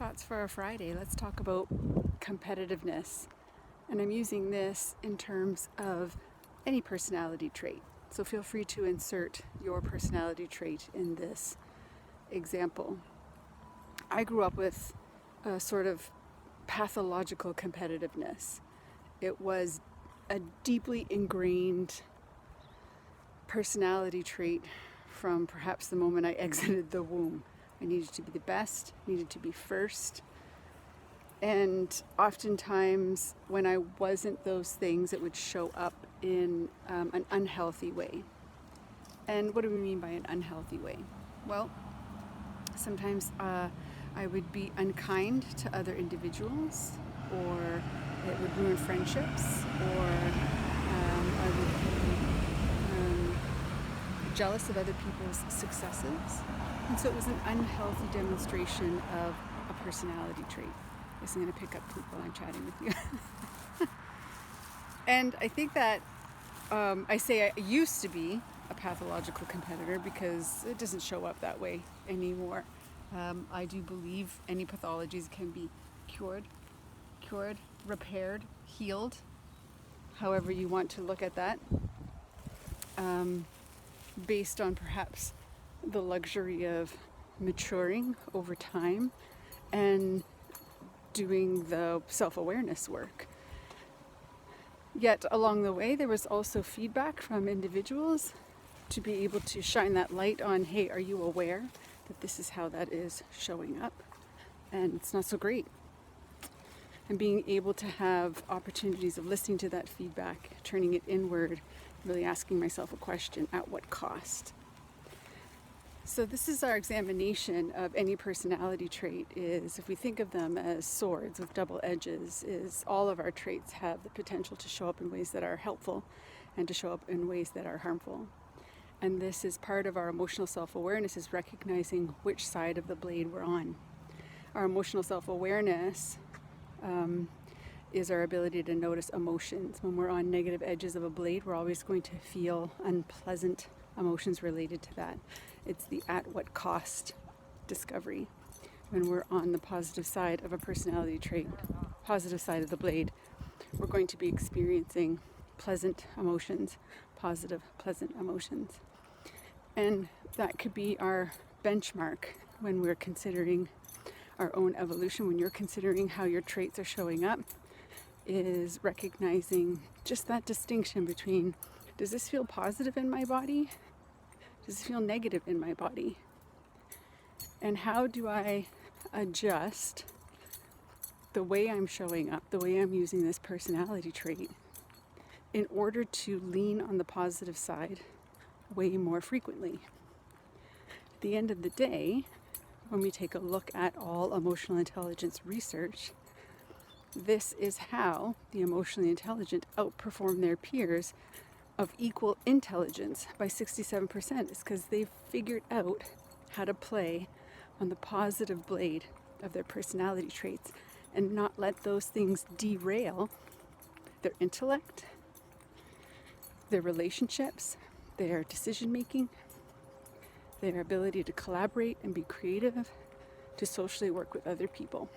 thoughts for a Friday. Let's talk about competitiveness. And I'm using this in terms of any personality trait. So feel free to insert your personality trait in this example. I grew up with a sort of pathological competitiveness. It was a deeply ingrained personality trait from perhaps the moment I exited the womb. I needed to be the best, needed to be first. And oftentimes when I wasn't those things, it would show up in an unhealthy way. And what do we mean by an unhealthy way? Well, sometimes I would be unkind to other individuals, or it would ruin friendships, or I would be jealous of other people's successes. And so it was an unhealthy demonstration of a personality trait. I guess I'm going to pick up poop while I'm chatting with you. And I think that I say I used to be a pathological competitor because it doesn't show up that way anymore. I do believe any pathologies can be cured, repaired, healed, however you want to look at that, based on perhaps the luxury of maturing over time and doing the self-awareness work. Yet along the way, there was also feedback from individuals to be able to shine that light on, hey, are you aware that this is how that is showing up? And it's not so great. And being able to have opportunities of listening to that feedback, turning it inward, really asking myself a question, at what cost? So this is our examination of any personality trait. Is if we think of them as swords with double edges, is all of our traits have the potential to show up in ways that are helpful and to show up in ways that are harmful. And this is part of our emotional self-awareness, is recognizing which side of the blade we're on. Our emotional self-awareness is our ability to notice emotions. When we're on negative edges of a blade, we're always going to feel unpleasant emotions related to that. It's the at what cost discovery. When we're on the positive side of a personality trait, positive side of the blade, we're going to be experiencing pleasant emotions, positive, pleasant emotions. And that could be our benchmark when we're considering our own evolution, when you're considering how your traits are showing up, is recognizing just that distinction between, does this feel positive in my body? Does it feel negative in my body? And how do I adjust the way I'm showing up, the way I'm using this personality trait, in order to lean on the positive side way more frequently? At the end of the day, when we take a look at all emotional intelligence research, this is how the emotionally intelligent outperform their peers of equal intelligence by 67%. Is because they've figured out how to play on the positive blade of their personality traits and not let those things derail their intellect, their relationships, their decision making, their ability to collaborate and be creative, to socially work with other people.